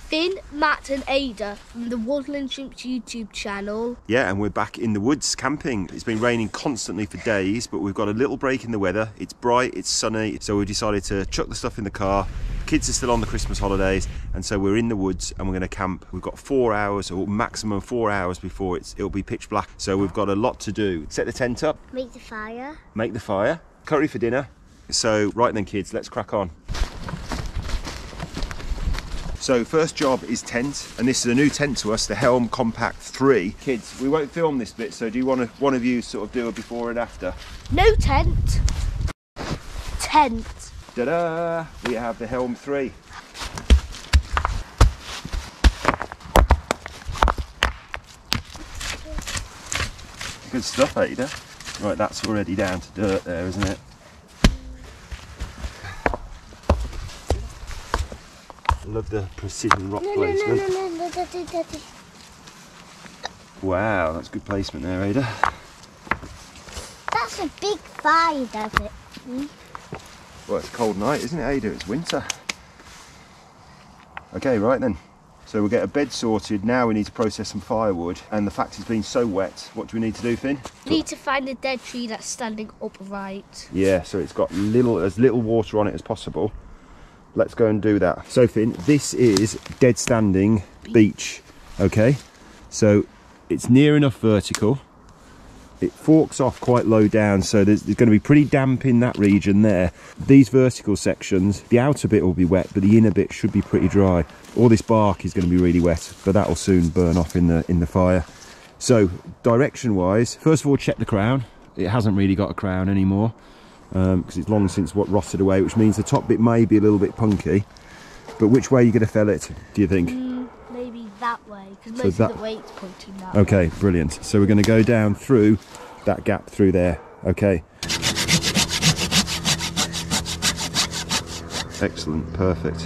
Finn, Matt and Ada from the Woodland Shrimps YouTube channel. Yeah, and we're back in the woods camping. It's been raining constantly for days, but we've got a little break in the weather. It's bright, it's sunny, so we decided to chuck the stuff in the car. Kids are still on the Christmas holidays, and so we're in the woods and we're going to camp. We've got 4 hours, or maximum 4 hours before it'll be pitch black. So we've got a lot to do. Set the tent up. Make the fire. Make the fire. Curry for dinner. So right then kids, let's crack on. So first job is tent, and this is a new tent to us, the Helm Compact 3. Kids, we won't film this bit, so do you want one of you sort of do a before and after? No tent. Tent. Ta-da! We have the Helm 3. Good stuff, Ada. Right, that's already down to dirt there, isn't it? Love the precision rock placement. No, Daddy. Wow, that's good placement there, Ada. That's a big fire, does it? Well, it's a cold night, isn't it, Ada? It's winter. Okay, right then. So we'll get a bed sorted. Now we need to process some firewood. And the fact it's been so wet, what do we need to do, Finn? We need to find a dead tree that's standing upright. Yeah, so it's got as little water on it as possible. Let's go and do that. So Finn, this is dead standing beech, okay? So it's near enough vertical. It forks off quite low down, so there's going to be pretty damp in that region there. These vertical sections, the outer bit will be wet, but the inner bit should be pretty dry. All this bark is going to be really wet, but that'll soon burn off in the fire. So direction wise, first of all, check the crown. It hasn't really got a crown anymore. Because it's long since rotted away, which means the top bit may be a little bit punky. But which way are you going to fell it, do you think? Maybe that way, because most of the weight's pointing that way. Okay, brilliant. So we're going to go down through that gap through there. Okay. Excellent, perfect.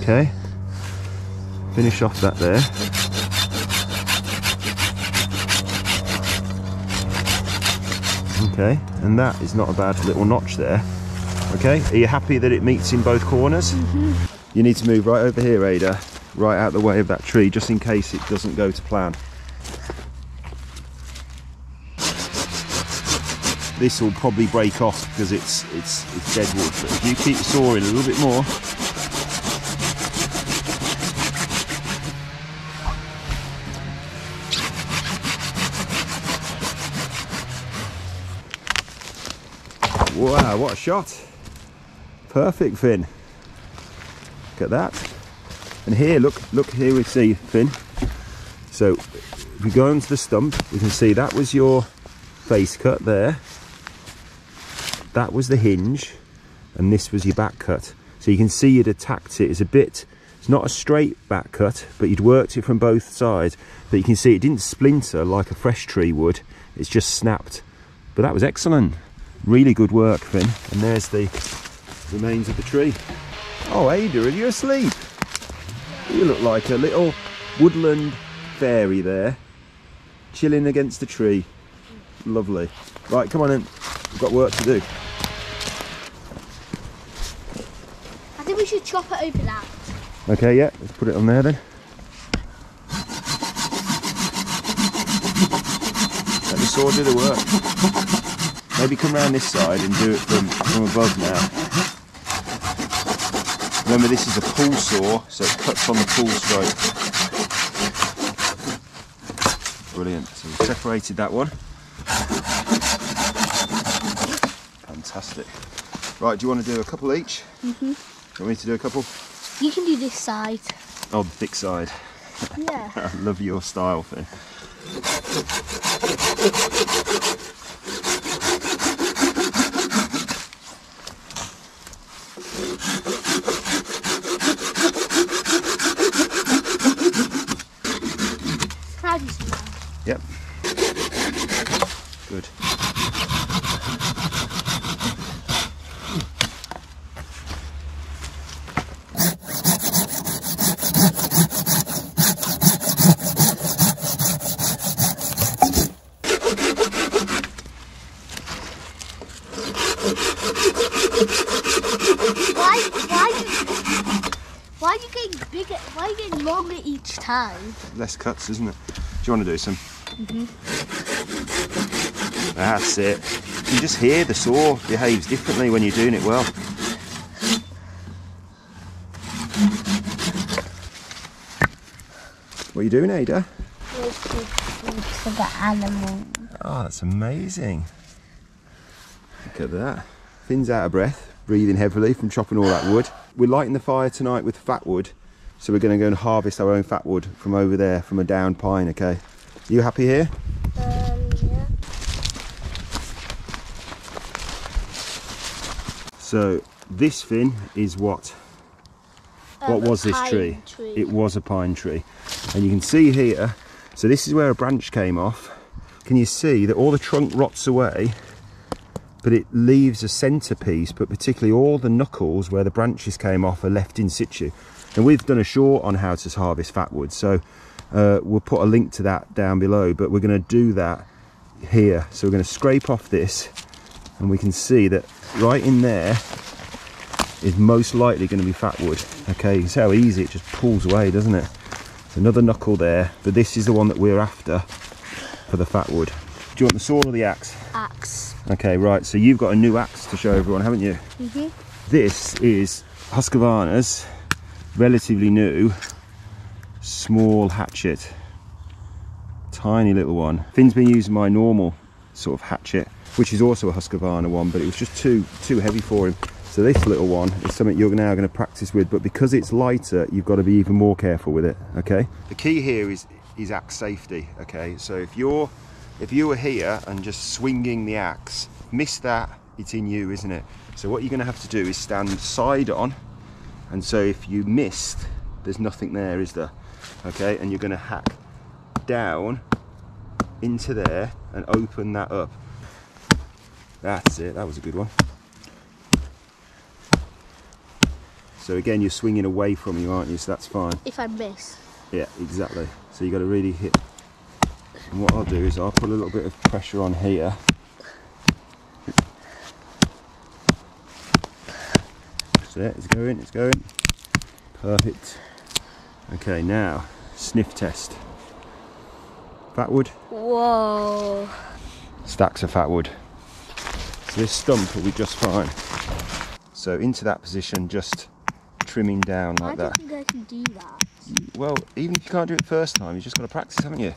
Okay. Finish off that there. Okay, and that is not a bad little notch there. Okay, are you happy that it meets in both corners? You need to move right over here, Ada, right out the way of that tree, just in case it doesn't go to plan. This will probably break off because it's dead wood, but if you keep sawing a little bit more. Wow, what a shot. Perfect, Finn. Look at that. And here, look here we see, Finn. So if we go onto the stump, we can see that was your face cut there. That was the hinge, and this was your back cut. So you can see you'd attacked it. It's not a straight back cut, but you'd worked it from both sides. But you can see it didn't splinter like a fresh tree would. It's just snapped. But that was excellent. Really good work, Finn. And there's the remains of the tree. Oh, Ada, are you asleep? You look like a little woodland fairy there, chilling against the tree. Lovely. Right, come on in. We've got work to do. I think we should chop it over that. Okay, yeah, let's put it on there then. Let the saw do the work. Maybe come round this side and do it from above now. Remember, this is a pull saw, so it cuts on the pull stroke. Brilliant. So we've separated that one. Fantastic. Right, do you want to do a couple each? Do you want me to do a couple? You can do this side. Oh, the thick side. Yeah. I love your style, Finn. Yep. Good. Why are you getting bigger? Why are you getting longer each time? Less cuts, isn't it? Do you want to do some? That's it. You just hear the saw behaves differently when you're doing it well. What are you doing, Ada? Making food for the animals. Oh, that's amazing. Look at that. Finn's out of breath, breathing heavily from chopping all that wood. We're lighting the fire tonight with fatwood, so we're going to go and harvest our own fatwood from over there, from a downed pine, okay? Are you happy here? Yeah. So, this, Finn, is what was this tree? It was a pine tree. And you can see here, so this is where a branch came off. Can you see that all the trunk rots away, but it leaves a centrepiece, but particularly all the knuckles where the branches came off are left in situ. And we've done a short on how to harvest fatwood, so we'll put a link to that down below, but we're going to do that here. So we're going to scrape off this, and we can see that right in there is most likely going to be fatwood. Okay, you can see how easy it just pulls away, doesn't it? There's another knuckle there, but this is the one that we're after for the fatwood. Do you want the saw or the axe? Axe. Okay, right, so you've got a new axe to show everyone, haven't you? This is Husqvarna's relatively new small hatchet. Tiny little one. Finn's been using my normal sort of hatchet, which is also a Husqvarna one, but it was just too heavy for him. So this little one is something you're now going to practice with, but because it's lighter, you've got to be even more careful with it, okay? The key here is axe safety, okay? So if you were here and just swinging the axe, miss that, it's in you, isn't it? So what you're going to have to do is stand side on, and so if you missed, there's nothing there, is there? Okay, and you're going to hack down into there and open that up. That's it, that was a good one. So again, you're swinging away from you, aren't you? So that's fine. If I miss. Yeah, exactly. So you got to really hit. And what I'll do is I'll put a little bit of pressure on here. That's it, it's going, it's going. Perfect. Okay, now, sniff test. Fatwood. Whoa. Stacks of fatwood. So this stump will be just fine. So into that position, just trimming down like that. I don't think I can do that. Well, even if you can't do it first time, you've just got to practice, haven't you?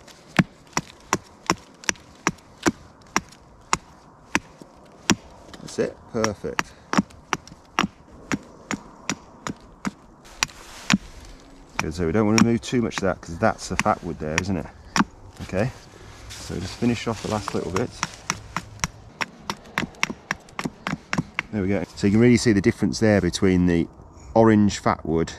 That's it, perfect. Good, so we don't want to remove too much of that because that's the fatwood there, isn't it? Okay, so just finish off the last little bit. There we go. So you can really see the difference there between the orange fatwood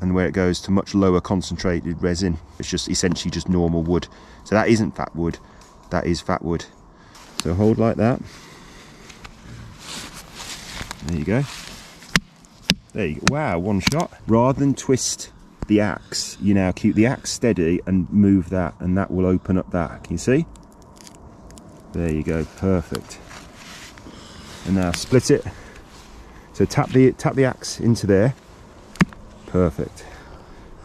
and where it goes to much lower concentrated resin. It's just essentially just normal wood. So that isn't fatwood, that is fatwood. So hold like that. There you go. There you go. Wow, one shot. Rather than twist the axe, you now keep the axe steady and move that, and that will open up that. Can you see? There you go, perfect. And now split it. So tap the axe into there. Perfect.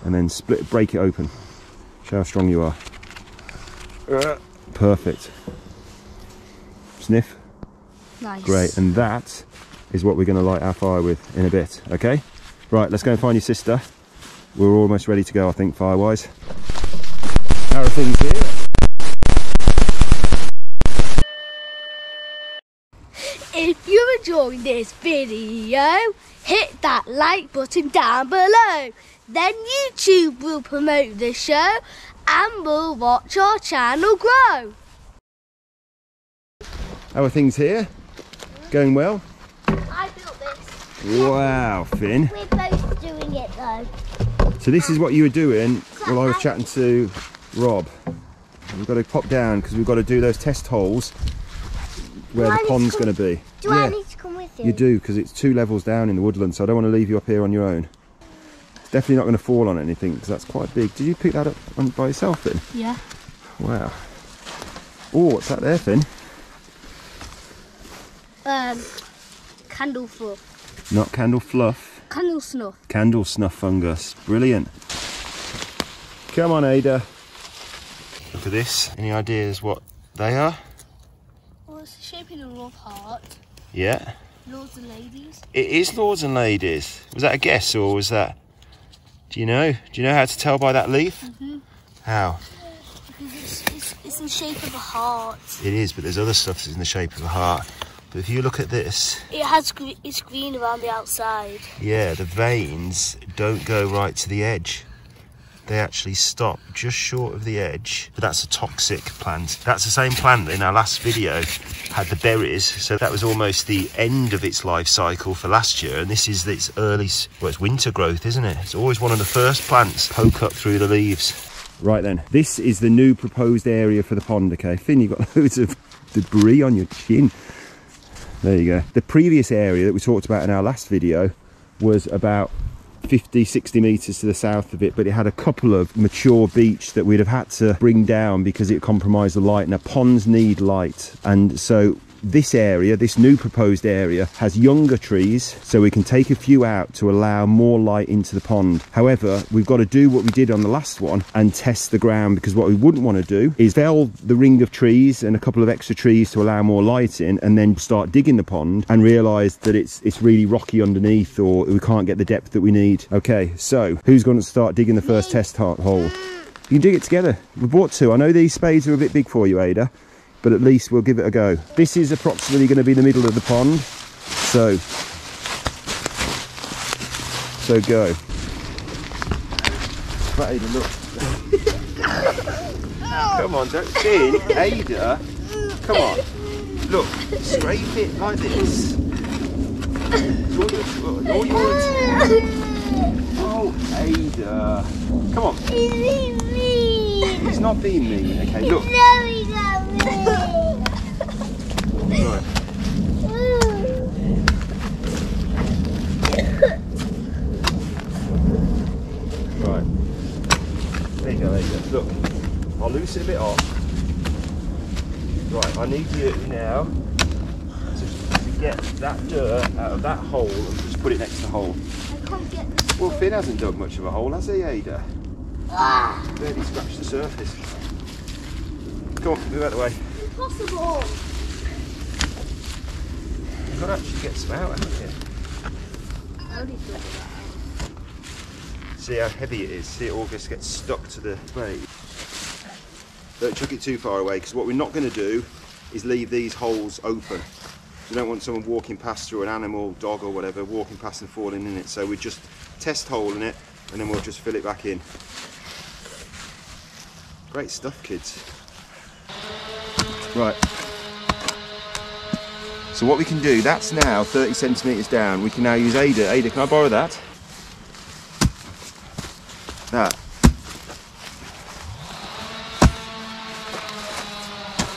And then split, break it open. Show how strong you are. Perfect. Sniff. Nice. Great. And that is what we're going to light our fire with in a bit. Okay. Right. Let's go and find your sister. We're almost ready to go, I think, fire-wise. How are things here? If you enjoyed this video, hit that like button down below. Then YouTube will promote the show and we'll watch our channel grow. How are things here? Going well? I built this. Wow, Finn. We're both doing it though. So this is what you were doing while I was chatting to Rob. We've got to pop down because we've got to do those test holes where the pond's going to be. Do I need to come with you? You do, because it's 2 levels down in the woodland, so I don't want to leave you up here on your own. It's definitely not going to fall on anything because that's quite big. Did you pick that up by yourself, Finn? Yeah. Wow. Oh, what's that there, Finn? candle fluff. Not candle fluff. Candle snuff. Candle snuff fungus. Brilliant. Come on, Ada. Look at this. Any ideas what they are? Well, it's the shape of a love heart. Yeah. Lords and ladies. It is lords and ladies. Was that a guess or was that... Do you know? Do you know how to tell by that leaf? Mm-hmm. How? Because it's in the shape of a heart. It is, but there's other stuff that's in the shape of a heart. But if you look at this... It's green around the outside. Yeah, the veins don't go right to the edge. They actually stop just short of the edge. But that's a toxic plant. That's the same plant that in our last video had the berries. So that was almost the end of its life cycle for last year. And this is its early, well, it's winter growth, isn't it? It's always one of the first plants poke up through the leaves. Right then, this is the new proposed area for the pond, okay? Finn, you've got loads of debris on your chin. There you go. The previous area that we talked about in our last video was about 50, 60 metres to the south of it, but it had a couple of mature beech that we'd have had to bring down because it compromised the light. Now, ponds need light, and so this area, this new proposed area, has younger trees, so we can take a few out to allow more light into the pond. However, we've got to do what we did on the last one and test the ground, because what we wouldn't want to do is fell the ring of trees and a couple of extra trees to allow more light in, and then start digging the pond and realise that it's really rocky underneath, or we can't get the depth that we need. Okay, so who's going to start digging the first test hole? You can dig it together. We bought two. I know these spades are a bit big for you, Ada, but at least we'll give it a go. This is approximately going to be the middle of the pond, so go. But Ada, look. Come on, don't Finn, Ada. Come on, look, scrape it like this. All yours. Oh, Ada, come on. He's not being mean. Okay, look. Right. Right. There you go, there you go. Look, I'll loosen a bit off. Right, I need you now to get that dirt out of that hole and just put it next to the hole. I can't get this. Well, Finn hasn't dug much of a hole, has he, Ada? Barely scratched the surface. Come on, move out of the way. Impossible. You've got to actually get some out, haven't you? I only dug that out. See how heavy it is. See, it all just gets stuck to the spade. Don't chuck it too far away, because what we're not going to do is leave these holes open. You don't want someone walking past, or an animal, dog or whatever, walking past and falling in it. So we just test hole in it, and then we'll just fill it back in. Great stuff, kids. Right. So what we can do, that's now 30 centimetres down. We can now use Ada. Ada, can I borrow that? That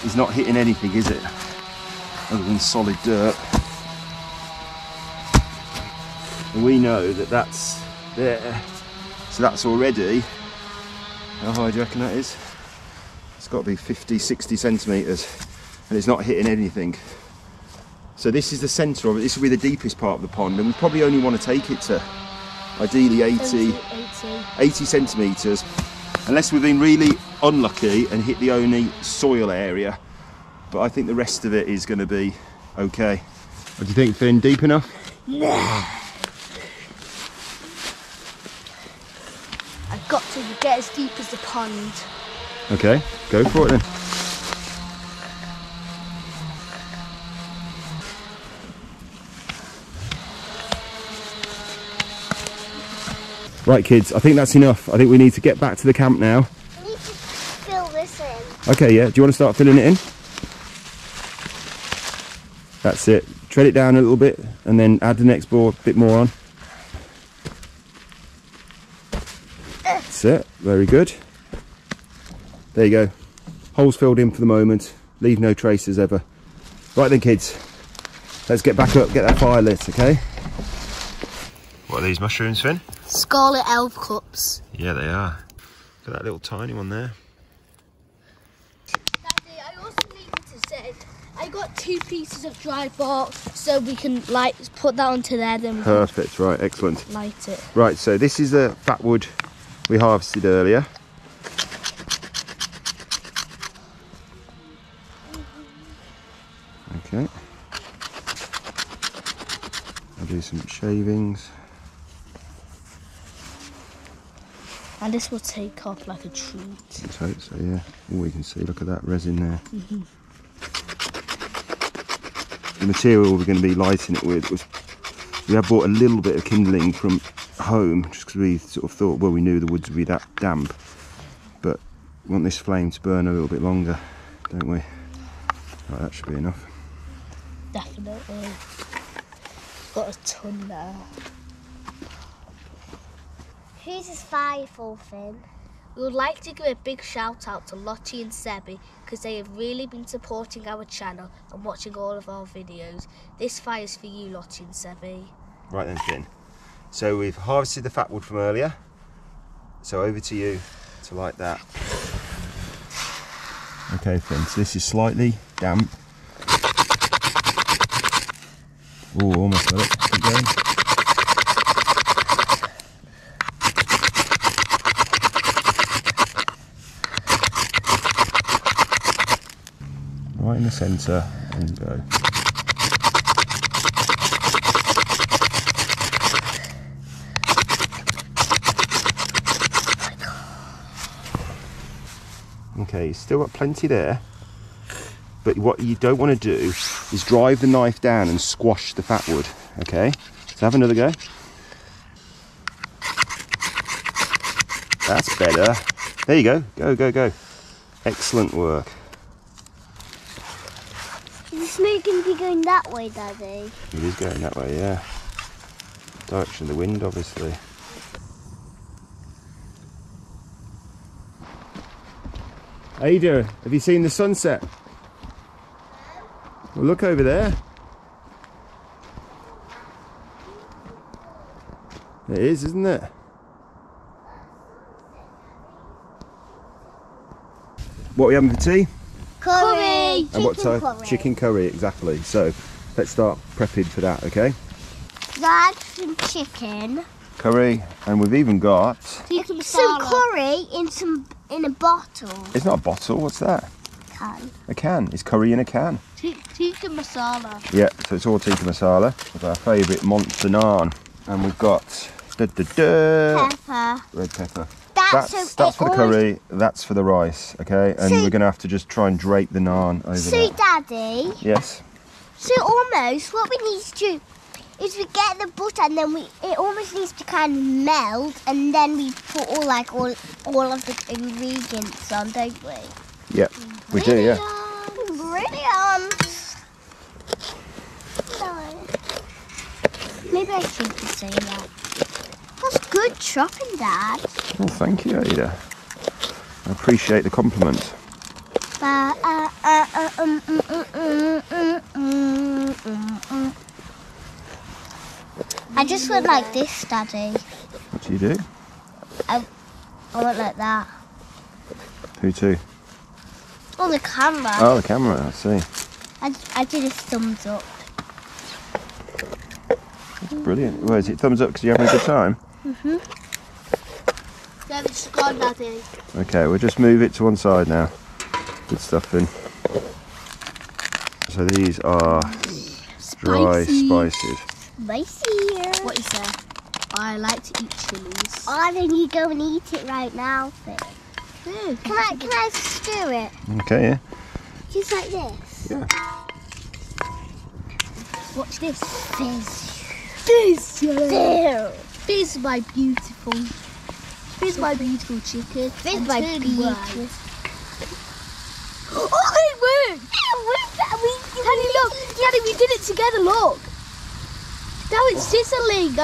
is not hitting anything, is it? Other than solid dirt. And we know that that's there. So that's already, how high do you reckon that is? It's got to be 50, 60 centimetres. And it's not hitting anything. So this is the centre of it. This will be the deepest part of the pond, and we probably only want to take it to ideally 80 centimetres, unless we've been really unlucky and hit the only soil area. But I think the rest of it is going to be okay. What do you think, Finn? Deep enough? Nah. I've got to get as deep as the pond. Okay, go for it then. Right, kids, I think that's enough. I think we need to get back to the camp now. We need to fill this in. Okay, yeah. Do you want to start filling it in? That's it. Tread it down a little bit and then add the next bit more on. That's it. Very good. There you go. Holes filled in for the moment. Leave no traces ever. Right then, kids. Let's get back up, get that fire lit, okay? What are these mushrooms, Finn? Scarlet elf cups. Yeah, they are. Look at that little tiny one there. Daddy, I also needed to say, I got 2 pieces of dry bark so we can put that onto there, then we Perfect, right, excellent. can light it. Right, so this is the fatwood we harvested earlier. Okay. I'll do some shavings. And this will take off like a treat. Let's hope so, yeah. Oh, you can see, look at that resin there. The material we're going to be lighting it with was, we have bought a little bit of kindling from home, just because we sort of thought, well, we knew the woods would be that damp. But we want this flame to burn a little bit longer, don't we? Right, that should be enough. Definitely. Got a ton there. Who's this fire for, Finn? We would like to give a big shout out to Lottie and Sebi because they have really been supporting our channel and watching all of our videos. This fire's for you, Lottie and Sebi. Right then, Finn. So we've harvested the fatwood from earlier. So over to you to light that. Okay, Finn, so this is slightly damp. Oh, almost got it. Keep going. Right in the centre and go. Okay, you've still got plenty there, but what you don't want to do is drive the knife down and squash the fatwood. Okay, so have another go. That's better. There you go. Go, go, go. Excellent work. Is the smoke going to be going that way, Daddy? It is going that way, yeah. Direction of the wind, obviously. How you doing? Have you seen the sunset? Well, look over there. It is, isn't it? What are we having for tea? Curry! And what Chicken type? curry. Chicken curry, exactly. So let's start prepping for that, okay? Dad, some chicken. Curry, and we've even got... Some curry in a bottle. It's not a bottle, what's that? Can. A can. It's curry in a can. Tikka masala. Yeah, so it's all tikka masala with our favourite monster naan. And we've got Pepper. red pepper. That's for the curry, that's for the rice, okay? And we're going to have to just try and drape the naan over So, that. Daddy, Yes? so almost what we need to do is we get the butter and then it almost needs to kind of melt and then we put all of the ingredients on, don't we? Yeah, we do, yeah. Brilliant! Maybe I shouldn't say that. That's good chopping, Dad. Well, thank you, Ada. I appreciate the compliment. I just went like this, Daddy. What do you do? I went like that. Who to? Oh, the camera. Oh, the camera, I see. I did a thumbs up. That's brilliant. Well, is it thumbs up because you're having a good time? Then it's gone, Daddy. Okay, we'll just move it to one side now. Good stuff, Finn. So these are dry spices. Spicy. What is that? I like to eat chilies. Oh, then you go and eat it right now, Finn. Yeah. Can I stir it? Okay, yeah. Just like this? Yeah. What's this? Fizz. Fizz. Fizz, my beautiful. Fizz, my beautiful chicken. Fizz, And my turn beautiful. right. Oh, it worked! Daddy, look! Daddy, we did it together, look! Now it's sizzling!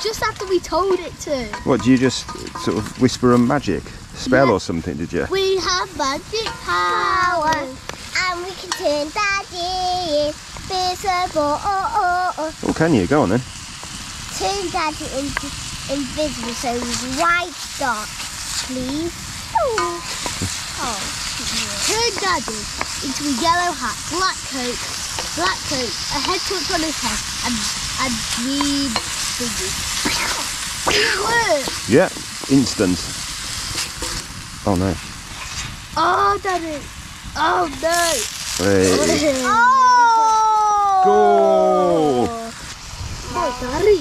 Just after we told it to. What, do you just sort of whisper a magic spell Yeah. or something, did you? We have magic power. And we can turn Daddy invisible. Oh, can you? Go on then. Turn Daddy invisible so he's white dot, please. Oh. Turn Daddy into a yellow hat, black coat, a head torch on his head, and green fingers. It worked! Yeah, instant. Oh no. Oh, Daddy! Oh no! Hey. Oh! Go! Oh, Daddy,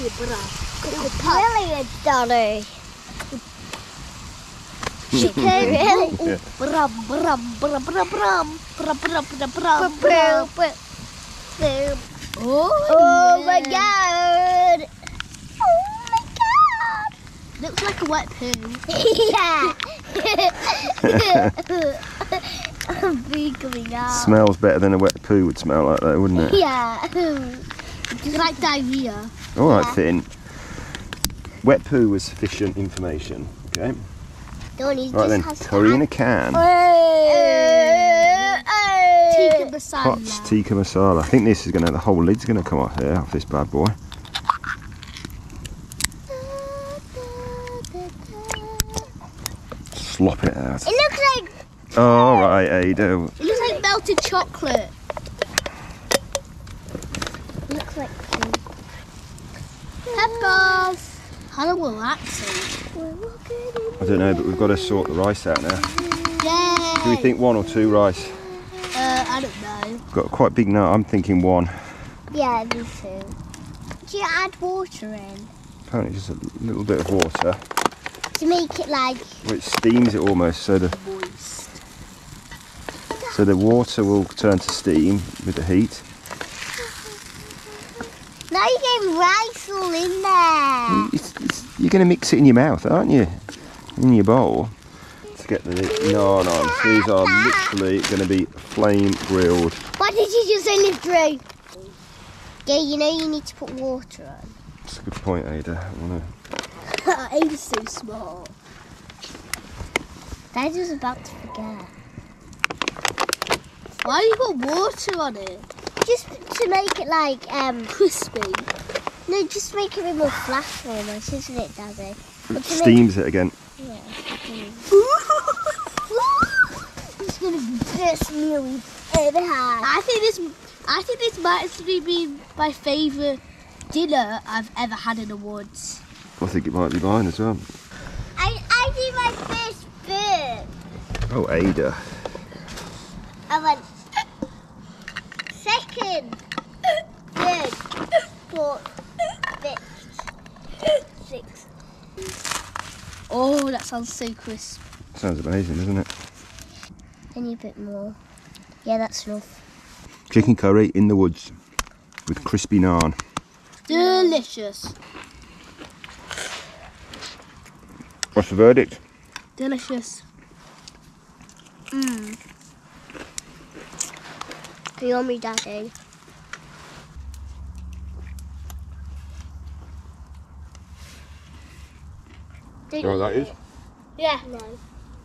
Brilliant, Daddy. Chicken. Really? Yeah. Brum, brum, brum, brum, brum, brum, brum, brum, brum, brum. Oh my god! Oh my god! Looks like a wet poo. Yeah! Bee coming out. Smells better than a wet poo would smell like that, wouldn't it? Yeah. It's like diarrhea. All right, Yeah. Finn. Wet poo was sufficient information. Okay. Donnie Right then, just has curry in a can. Tikka Hot masala. tikka masala. I think this is gonna. The whole lid's gonna come off here, off this bad boy. Slop it out. It looks like All right, Ada. It looks like melted chocolate. Peppers. How long will that take? I don't know, but we've got to sort the rice out now. Yay! Do we think 1 or 2 rice? I don't know. Got quite big now. I'm thinking 1. yeah, me too. Do you add water in Apparently, just a little bit of water, to make it like? which steams it almost, so the Moist. water will turn to steam with the heat. Now you're getting rice all in there. You're going to mix it in your mouth, aren't you? In your bowl to get the naan on. These are literally going to be flame grilled. Why did you just say live through? Yeah, you know you need to put water on. That's a good point, Ada. I wanna... Ada's so smart. Dad was about to forget. Why you got water on it? Just to make it like Crispy. no, just make it a bit more flat almost, isn't it, Daddy? It But to steams it again. Yeah. It's gonna be the best meal we've ever had. I think this might actually be my favourite dinner I've ever had in the woods. I think it might be mine as well. I did my first bit. Oh, Ada. I went second, third, fourth, fifth, sixth. Oh, that sounds so crisp. Sounds amazing, doesn't it? I need a bit more. Yeah, that's enough. Chicken curry in the woods with crispy naan. Delicious. What's the verdict? Delicious. Yummy, Daddy. You know what that is? Yeah. No.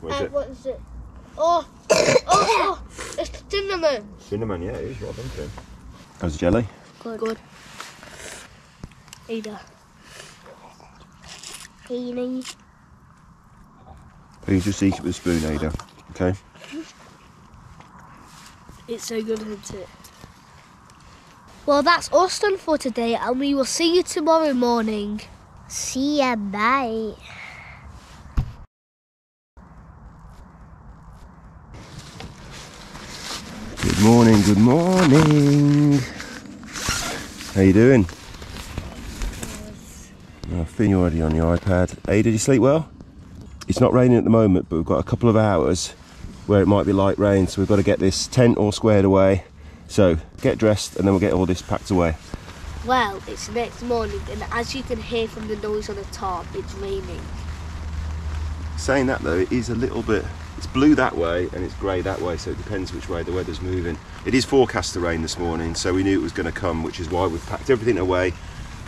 What is it? What is it? Oh, it's cinnamon. Cinnamon, yeah, it is. What I'm thinking. How's jelly? Good. Ada. Hey, you know, Please just eat it with a spoon, Ada. Okay? It's so good, isn't it? Well, that's us done for today, and we will see you tomorrow morning. see ya, bye. Good morning, good morning. How you doing? Oh, Finn, you're already on your iPad. Ada, did you sleep well? It's not raining at the moment, but we've got a couple of hours where it might be light rain, so we've got to get this tent all squared away. So, get dressed and then we'll get all this packed away. Well, it's next morning, and as you can hear from the noise on the top, it's raining. Saying that though, it is a little bit, it's blue that way and it's grey that way, so it depends which way the weather's moving. It is forecast to rain this morning, so we knew it was going to come, which is why we've packed everything away.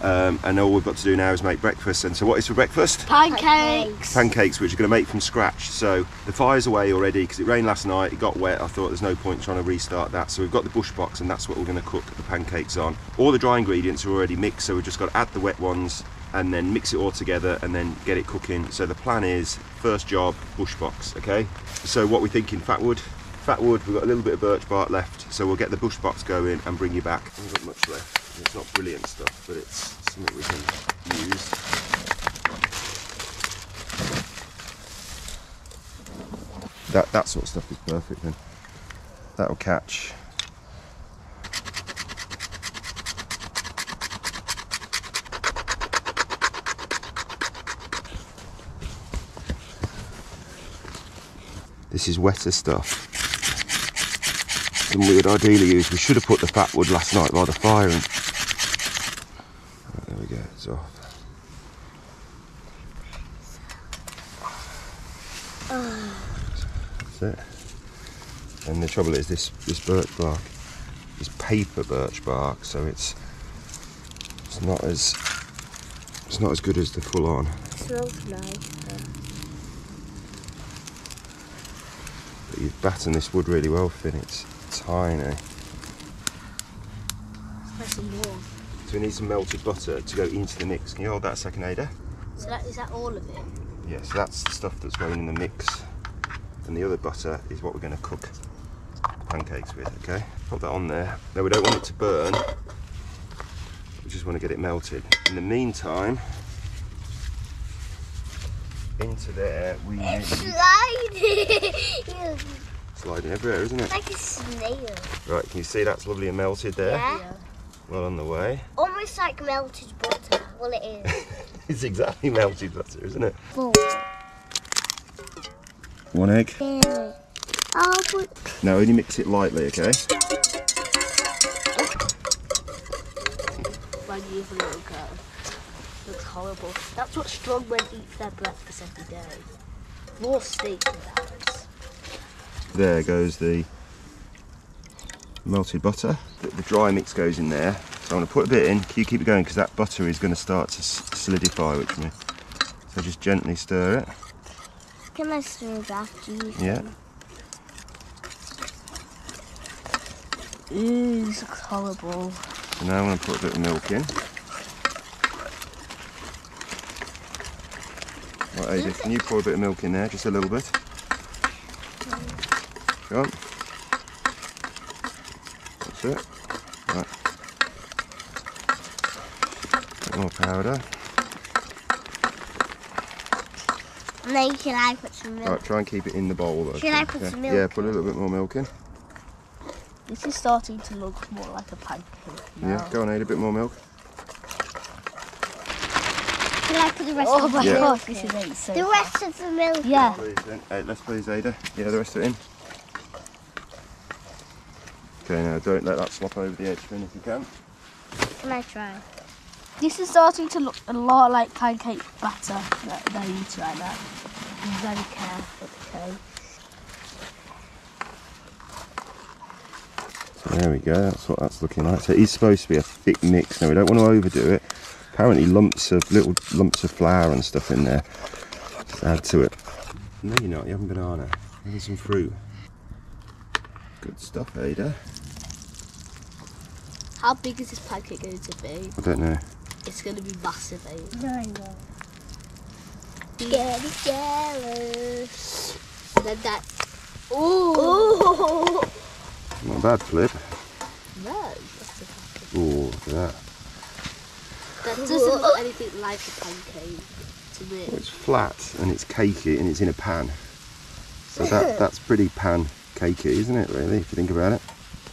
And all we've got to do now is make breakfast. And so what is for breakfast? Pancakes. Pancakes, which we're going to make from scratch. So the fire's away already because it rained last night, it got wet. I thought there's no point trying to restart that. So we've got the bush box and that's what we're going to cook the pancakes on. All the dry ingredients are already mixed, so we've just got to add the wet ones and then mix it all together and then get it cooking. So the plan is, first job, bush box, okay? So what we're thinking, fatwood? fat wood, we've got a little bit of birch bark left, so we'll get the bush box going and bring you back. We haven't got much left. It's not brilliant stuff, but it's something we can use. That sort of stuff is perfect then. That'll catch. This is wetter stuff than we would ideally use. We should have put the fat wood last night by the fire. And there we go, it's off. That's it. And the trouble is this birch bark is paper birch bark, so it's not as good as the full on. It smells nice. But you've battened this wood really well, Finn. It's tiny. There's some more. So we need some melted butter to go into the mix. Can you hold that a second, Ada? So is that all of it? Yeah, so that's the stuff that's going in the mix. And the other butter is what we're going to cook pancakes with, okay? Put that on there. Now we don't want it to burn. We just want to get it melted. In the meantime, into there we need... Sliding! Sliding everywhere, isn't it? Like a snail. Right, can you see that's lovely and melted there? Yeah. Well on the way. Almost like melted butter. Well, it is. It's exactly melted butter, isn't it? 4. 1 egg. Oh, but... Now only mix it lightly, okay? When you have a little go. Looks horrible. That's what strong men eat for their breakfast every day. More steak than that. There goes the melted butter. The dry mix goes in there. So I'm going to put a bit in. You keep it going because that butter is going to start to solidify with me. So just gently stir it. Can I stir it after you? Yeah. Ooh, this looks horrible. So now I'm going to put a bit of milk in. Right, Ada, can you pour a bit of milk in there? Just a little bit. Go on. That's it. Right. A bit more powder. And then can I put some milk? Right, try and keep it in the bowl though. Should I put some milk Yeah, put a little bit more milk in. This is starting to look more like a pancake now. Yeah, go on, Ada, a bit more milk. Should I put the rest Oh of my the Yeah. gosh, this is so The rest of the milk? Yeah. Please, then. Let's please, Ada. Yeah, the rest of it in. Okay, now don't let that slop over the edge, Finn, if you can. Can I try? This is starting to look a lot like pancake batter that they eat right now. Be very careful, okay? So there we go, that's what that's looking like. So it is supposed to be a thick mix. Now we don't want to overdo it. Apparently little lumps of flour and stuff in there. Just add to it. No you're not, you have a banana. Having some fruit. Good stuff, Ada. How big is this pancake going to be? I don't know. It's going to be massive, eh? No, I know. Get jealous. And then that... Ooh! Not a bad flip. No, that's a pancake. Oh, look at that. That doesn't look anything like a pancake to me. Well, it's flat and it's cakey and it's in a pan. So that's pretty pan-cakey, isn't it, really, if you think about it?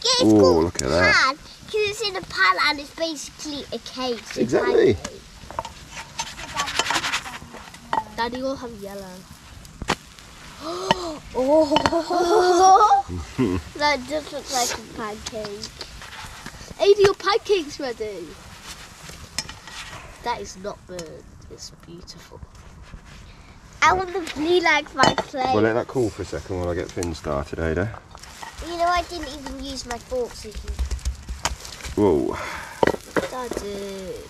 Yeah, it's Oh, called look at that. pan, because it's in a pan and it's basically a cake. So Exactly. pancake. Daddy will have yellow. Oh, that just looks like a pancake. Ada, your pancake's ready. That is not burned. It's beautiful. I want to be like my plate. Well, let that cool for a second while I get Finn started, Ada. You know, I didn't even use my fork, so you can... Whoa. Daddy.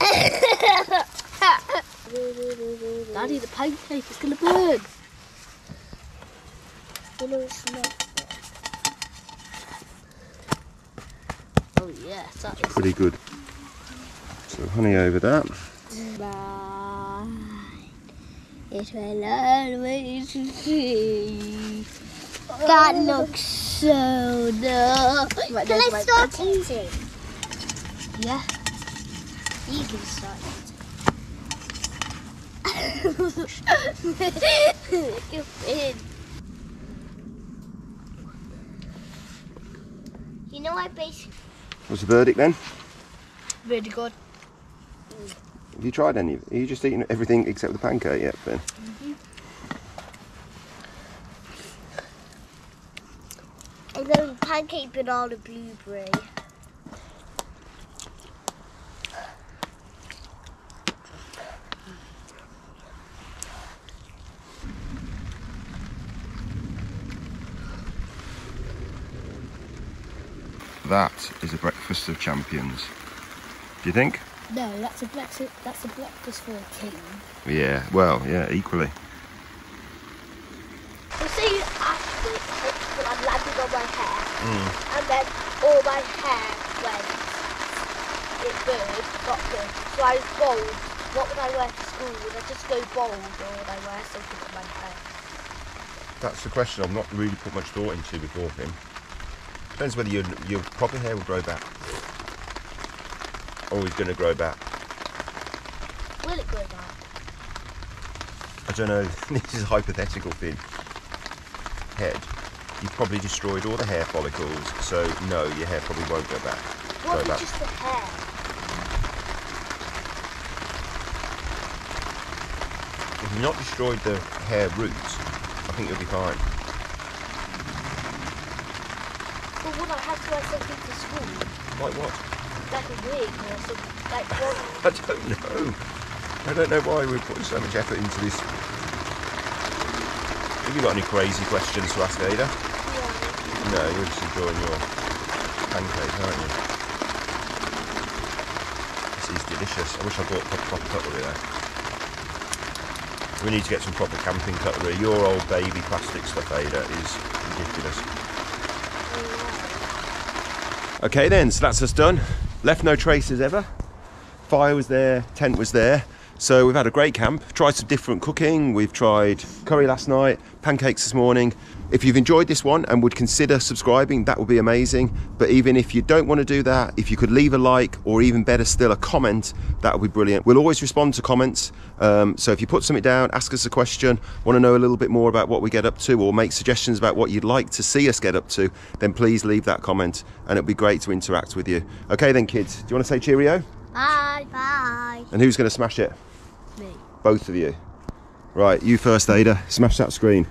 Daddy, the pancake is going to burn. You know, it's not. Oh, yes, that is. Pretty good. So honey over that. It will always be. That looks so nice. Right, Can I there's start my eating? Yeah. You can start You're in. You know, I basically. What's the verdict then? Really good. Have you tried any? Are you just eating everything except the pancake yet, Finn? And then pancake, banana, blueberry. That is a breakfast of champions. Do you think? No, that's a breakfast for a king. Yeah, well, yeah, equally. You see, after when I landed on my hair, and then all my hair went, it burned, got burned. So I was bald. What would I wear to school? Would I just go bald, or would I wear something on my hair? That's the question I've not really put much thought into before, Finn. Depends whether your proper hair will grow back. Or is going to grow back. Will it grow back? I don't know. This is hypothetical, Finn. Head. You've probably destroyed all the hair follicles, so no, your hair probably won't go back. What if just the hair? If you've not destroyed the hair roots, I think you'll be fine. But would I have to wear something to school? Like what? Like a wig or something? Like what? I don't know. I don't know why we're putting so much effort into this. Have you got any crazy questions to ask, Ada? Yeah. No, you're just enjoying your pancakes, aren't you? This is delicious. I wish I bought proper cutlery there. We need to get some proper camping cutlery. Your old baby plastic stuff, Ada, is ridiculous. Okay then, so that's us done. Left no traces ever. Fire was there, tent was there. So we've had a great camp, tried some different cooking. We've tried curry last night, pancakes this morning. If you've enjoyed this one and would consider subscribing, that would be amazing. But even if you don't want to do that, if you could leave a like or even better still, a comment, that would be brilliant. We'll always respond to comments. So if you put something down, ask us a question, want to know a little bit more about what we get up to or make suggestions about what you'd like to see us get up to, then please leave that comment and it'd be great to interact with you. Okay then kids, do you want to say cheerio? Bye. Bye. And who's going to smash it? Me. Both of you. Right, you first, Ada. Smash that screen.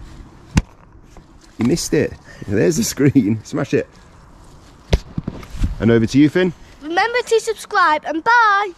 You missed it. There's the screen. Smash it. And over to you, Finn. Remember to subscribe and bye.